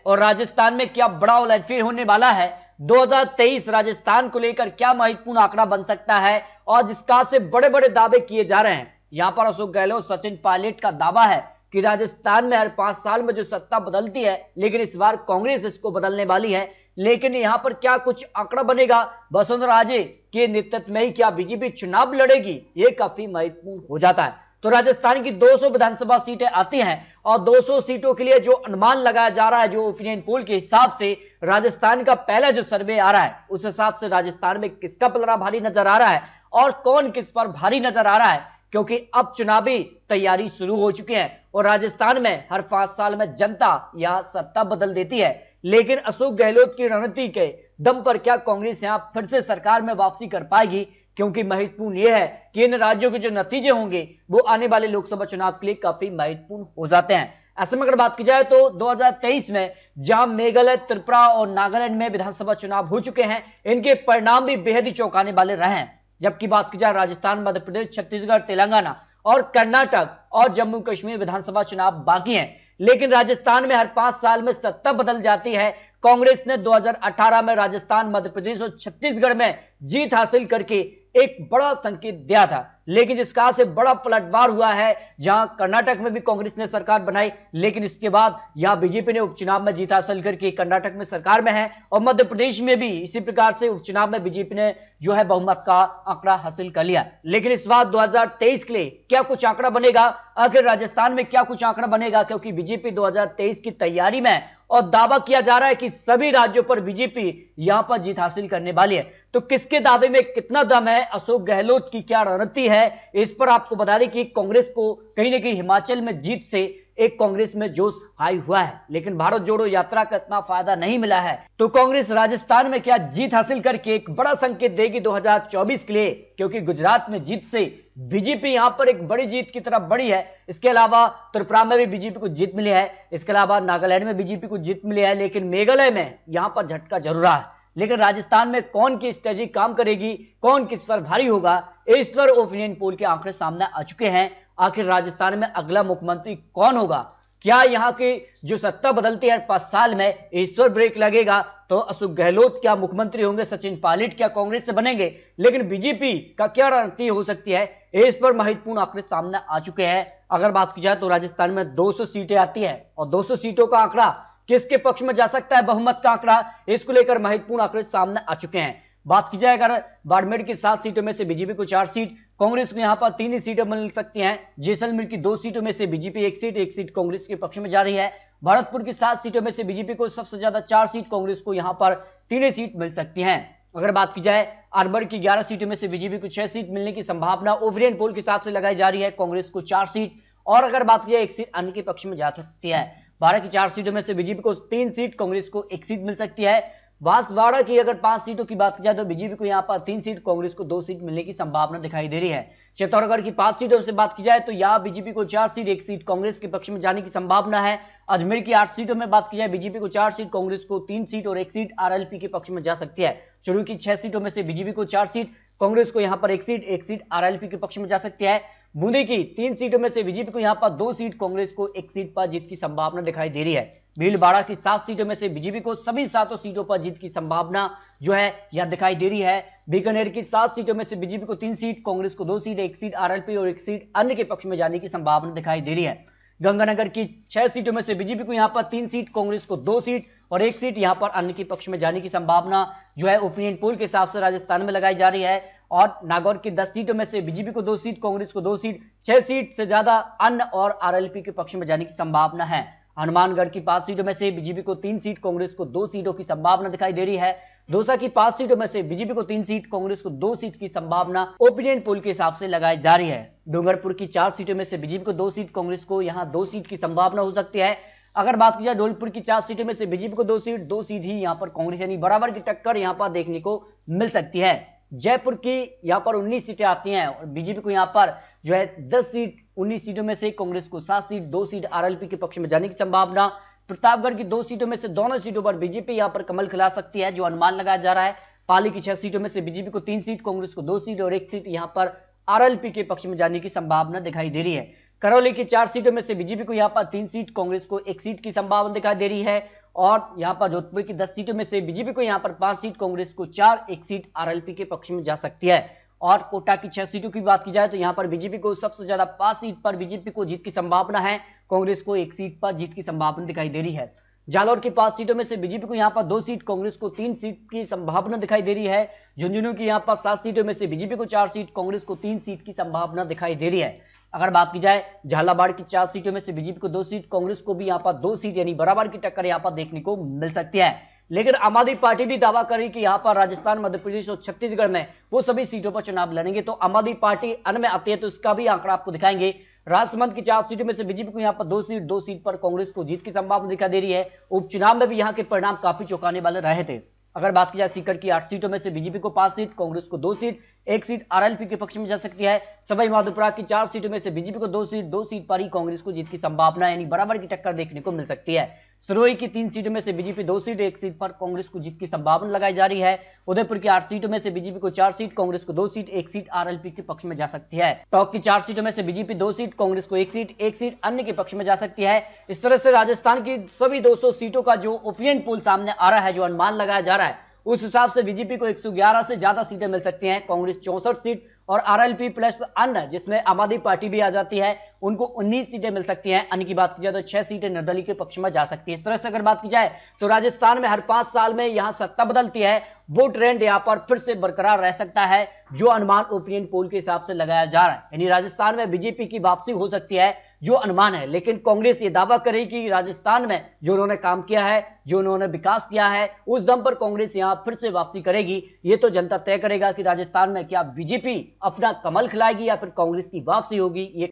और राजस्थान में क्या बड़ा उलटफेर होने वाला है। 2023 राजस्थान को लेकर क्या महत्वपूर्ण आंकड़ा बन सकता है और जिसका से बड़े बड़े दावे किए जा रहे हैं। यहां पर अशोक गहलोत, सचिन पायलट का दावा है कि राजस्थान में हर 5 साल में जो सत्ता बदलती है, लेकिन इस बार कांग्रेस इसको बदलने वाली है। लेकिन यहां पर क्या कुछ आंकड़ा बनेगा, वसुंधरा राजे के नेतृत्व में ही क्या बीजेपी चुनाव लड़ेगी, ये काफी महत्वपूर्ण हो जाता है। तो राजस्थान की 200 विधानसभा सीटें आती हैं और 200 सीटों के लिए जो अनुमान लगाया जा रहा है, जो ओपिनियन पोल के हिसाब से राजस्थान का पहला जो सर्वे आ रहा है, उस हिसाब से राजस्थान में किसका पलड़ा भारी नजर आ रहा है और कौन किस पर भारी नजर आ रहा है, क्योंकि अब चुनावी तैयारी शुरू हो चुकी है और राजस्थान में हर 5 साल में जनता या सत्ता बदल देती है। लेकिन अशोक गहलोत की रणनीति के दम पर क्या कांग्रेस यहां फिर से सरकार में वापसी कर पाएगी, क्योंकि महत्वपूर्ण यह है कि इन राज्यों के जो नतीजे होंगे वो आने वाले लोकसभा चुनाव के लिए काफी महत्वपूर्ण हो जाते हैं। ऐसे में अगर बात की जाए तो 2023 में जहां मेघालय, त्रिपुरा और नागालैंड में विधानसभा चुनाव हो चुके हैं, इनके परिणाम भी बेहद ही चौंकाने वाले रहे हैं। जबकि बात की जाए राजस्थान, मध्य प्रदेश, छत्तीसगढ़, तेलंगाना और कर्नाटक और जम्मू कश्मीर विधानसभा चुनाव बाकी हैं। लेकिन राजस्थान में हर 5 साल में सत्ता बदल जाती है। कांग्रेस ने 2018 में राजस्थान, मध्य प्रदेश और छत्तीसगढ़ में जीत हासिल करके एक बड़ा संकेत दिया था, लेकिन जिसका से बड़ा पलटवार हुआ है। जहां कर्नाटक में भी कांग्रेस ने सरकार बनाई, लेकिन इसके बाद यहां बीजेपी ने उपचुनाव में जीत हासिल करके कर्नाटक में सरकार में है और मध्य प्रदेश में भी इसी प्रकार से उपचुनाव में बीजेपी ने जो है बहुमत का आंकड़ा हासिल कर लिया। लेकिन इस बार 2023 के लिए क्या कुछ आंकड़ा बनेगा, आखिर राजस्थान में क्या कुछ आंकड़ा बनेगा, क्योंकि बीजेपी 2023 की तैयारी में और दावा किया जा रहा है कि सभी राज्यों पर बीजेपी यहां पर जीत हासिल करने वाली है। तो किसके दावे में कितना दम है, अशोक गहलोत की क्या रणनीति है, इस पर आपको बता दें कि कांग्रेस को कहीं ना कहीं हिमाचल में जीत से एक कांग्रेस में जोश हाई हुआ है, लेकिन भारत जोड़ो यात्रा का इतना फायदा नहीं मिला है। तो कांग्रेस राजस्थान में क्या जीत हासिल करके एक बड़ा संकेत देगी 2024 के लिए, क्योंकि गुजरात में जीत से बीजेपी यहां पर एक बड़ी जीत की तरफ बढ़ी है। इसके अलावा त्रिपुरा में भी बीजेपी को जीत मिली है, इसके अलावा नागालैंड में बीजेपी को जीत मिली है, लेकिन मेघालय में यहां पर झटका जरूर रहा है। लेकिन राजस्थान में कौन की स्ट्रेटेजी काम करेगी, कौन किस पर भारी होगा, इस पर ओपिनियन पोल के आंकड़े सामने आ चुके हैं। आखिर राजस्थान में अगला मुख्यमंत्री कौन होगा, क्या यहां की जो सत्ता बदलती है 5 साल में, इस पर ब्रेक लगेगा तो अशोक गहलोत क्या मुख्यमंत्री होंगे, सचिन पायलट क्या कांग्रेस से बनेंगे, लेकिन बीजेपी का क्या रणनीति हो सकती है, इस पर महत्वपूर्ण आंकड़े सामने आ चुके हैं। अगर बात की जाए तो राजस्थान में 200 सीटें आती है और 200 सीटों का आंकड़ा किसके पक्ष में जा सकता है, बहुमत का आंकड़ा, इसको लेकर महत्वपूर्ण आंकड़े सामने आ चुके हैं। बात की जाए अगर बाड़मेर की 7 सीटों में से बीजेपी को 4 सीट, कांग्रेस को यहां पर 3 ही सीटें मिल सकती हैं। जैसलमेर की 2 सीटों में से बीजेपी 1 सीट कांग्रेस के पक्ष में जा रही है। भरतपुर की 7 सीटों में से बीजेपी को सबसे ज्यादा 4 सीट, कांग्रेस को यहां पर 3 सीट मिल सकती हैं। अगर बात की जाए अलवर की 11 सीटों में से बीजेपी को 6 सीट मिलने की संभावना ओपिनियन पोल के हिसाब से लगाई जा रही है, कांग्रेस को 4 सीट और अगर बात की जाए 1 सीट अन्य के पक्ष में जा सकती है। 12 की 4 सीटों में से बीजेपी को 3 सीट, कांग्रेस को 1 सीट मिल सकती है। बांसवाड़ा की अगर 5 सीटों की बात की जाए तो बीजेपी को यहां पर 3 सीट, कांग्रेस को 2 सीट मिलने की संभावना दिखाई दे रही है। चित्तौड़गढ़ की 5 सीटों से बात की जाए तो यहां बीजेपी को 4 सीट, 1 सीट कांग्रेस के पक्ष में जाने की संभावना है। अजमेर की 8 सीटों में बात की जाए बीजेपी को 4 सीट, कांग्रेस को 3 सीट और 1 सीट आरएलपी के पक्ष में जा सकती है। चुरू की 6 सीटों में से बीजेपी को 4 सीट, कांग्रेस को यहां पर 1 सीट आरएलपी के पक्ष में जा सकती है। बूंदी की 3 सीटों में से बीजेपी को यहां पर 2 सीट, कांग्रेस को 1 सीट पर जीत की संभावना दिखाई दे रही है। भीलवाड़ा की 7 सीटों में से बीजेपी को सभी 7 सीटों पर जीत की संभावना जो है यह दिखाई दे रही है। बीकानेर की 7 सीटों में से बीजेपी को 3 सीट, कांग्रेस को 2 सीट, 1 सीट आरएलपी और 1 सीट अन्य के पक्ष में जाने की संभावना दिखाई दे रही है। गंगानगर की 6 सीटों में से बीजेपी को यहां पर 3 सीट, कांग्रेस को 2 सीट और 1 सीट यहां पर अन्य के पक्ष में जाने की संभावना जो है ओपिनियन पोल के हिसाब से राजस्थान में लगाई जा रही है। और नागौर की 10 सीटों में से बीजेपी को 2 सीट, कांग्रेस को 2 सीट, 6 सीट से ज्यादा अन्य और आरएलपी के पक्ष में जाने की संभावना है। हनुमानगढ़ की 5 सीटों में से बीजेपी को 3 सीट, कांग्रेस को 2 सीटों की संभावना दिखाई दे रही है। दौसा की 5 सीटों में से बीजेपी को 3 सीट, कांग्रेस को 2 सीट की संभावना ओपिनियन पोल के हिसाब से लगाई जा रही है। डूंगरपुर की 4 सीटों में से बीजेपी को 2 सीट, कांग्रेस को यहां 2 सीट की संभावना हो सकती है। अगर बात की जाए धौलपुर की 4 सीटों में से बीजेपी को 2 सीट ही यहां पर कांग्रेस, यानी बराबर की टक्कर यहां पर देखने को मिल सकती है। जयपुर की यहां पर 19 सीटें आती हैं और बीजेपी को यहां पर जो है 10 सीट, 19 सीटों में से कांग्रेस को 7 सीट, 2 सीट आरएलपी के पक्ष में जाने की संभावना। प्रतापगढ़ की 2 सीटों में से दोनों सीटों पर बीजेपी यहां पर कमल खिला सकती है, जो अनुमान लगाया जा रहा है। पाली की 6 सीटों में से बीजेपी को 3 सीट, कांग्रेस को 2 सीट और 1 सीट यहां पर आरएलपी के पक्ष में जाने की संभावना दिखाई दे रही है। करौली की 4 सीटों में से बीजेपी को यहां पर 3 सीट, कांग्रेस को 1 सीट की संभावना दिखाई दे रही है। और यहां पर जोधपुर की 10 सीटों में से बीजेपी को यहां पर 5 सीट, कांग्रेस को 4, एक सीट आरएलपी के पक्ष में जा सकती है। और कोटा की 6 सीटों की बात की जाए तो यहां पर बीजेपी को सबसे ज्यादा 5 सीट पर बीजेपी को जीत की संभावना है, कांग्रेस को 1 सीट पर जीत की संभावना दिखाई दे रही है। जालौर की 5 सीटों में से बीजेपी को यहां पर 2 सीट, कांग्रेस को 3 सीट की संभावना दिखाई दे रही है। झुंझुनू की यहां पर 7 सीटों में से बीजेपी को 4 सीट, कांग्रेस को 3 सीट की संभावना दिखाई दे रही है। अगर बात की जाए झालावाड़ की 4 सीटों में से बीजेपी को 2 सीट, कांग्रेस को भी यहां पर 2 सीट, यानी बराबर की टक्कर यहां पर देखने को मिल सकती है। लेकिन आम आदमी पार्टी भी दावा करी कि यहां पर राजस्थान, मध्य प्रदेश और छत्तीसगढ़ में वो सभी सीटों पर चुनाव लड़ेंगे। तो आम आदमी पार्टी अन्य में आती है तो इसका भी आंकड़ा आपको दिखाएंगे। राजसमंद की 4 सीटों में से बीजेपी को यहां पर 2 सीट पर कांग्रेस को जीत की संभावना दिखाई दे रही है। उपचुनाव में भी यहां के परिणाम काफी चौंकाने वाले रहे थे। अगर बात की जाए सीकर की 8 सीटों में से बीजेपी को 5 सीट, कांग्रेस को 2 सीट, एक सीट आरएलपी के पक्ष में जा सकती है। सवाई माधोपुर की 4 सीटों में से बीजेपी को 2 सीट पर ही कांग्रेस को जीत की संभावना, यानी बराबर की टक्कर देखने को मिल सकती है। सिरोही की 3 सीटों में से बीजेपी 2 सीट, एक सीट पर कांग्रेस को जीत की संभावना लगाई जा रही है। उदयपुर की 8 सीटों में से बीजेपी को 4 सीट, कांग्रेस को 2 सीट, एक सीट आरएलपी के पक्ष में जा सकती है। टोंक की 4 सीटों में से बीजेपी 2 सीट, कांग्रेस को 1 सीट, एक सीट अन्य के पक्ष में जा सकती है। इस तरह से राजस्थान की सभी 200 सीटों का जो ओपिनियन पोल सामने आ रहा है, जो अनुमान लगाया जा रहा है, उस हिसाब से बीजेपी को 111 से ज्यादा सीटें मिल सकती हैं, कांग्रेस 64 सीट और आरएलपी प्लस अन्य जिसमें आम आदमी पार्टी भी आ जाती है उनको 19 सीटें मिल सकती हैं। अन्य की बात की जाए तो 6 सीटें निर्दलीय के पक्ष में जा सकती है। इस तरह से अगर बात की जाए तो राजस्थान में हर 5 साल में यहां सत्ता बदलती है, वो ट्रेंड यहां पर फिर से बरकरार रह सकता है जो अनुमान ओपिनियन पोल के हिसाब से लगाया जा रहा है। यानी राजस्थान में बीजेपी की वापसी हो सकती है जो अनुमान है। लेकिन कांग्रेस ये दावा करेगी कि राजस्थान में जो उन्होंने काम किया है, जो उन्होंने विकास किया है, उस दम पर कांग्रेस यहां फिर से वापसी करेगी। ये तो जनता तय करेगा कि राजस्थान में क्या बीजेपी अपना कमल खिलाएगी या फिर कांग्रेस की वापसी होगी। ये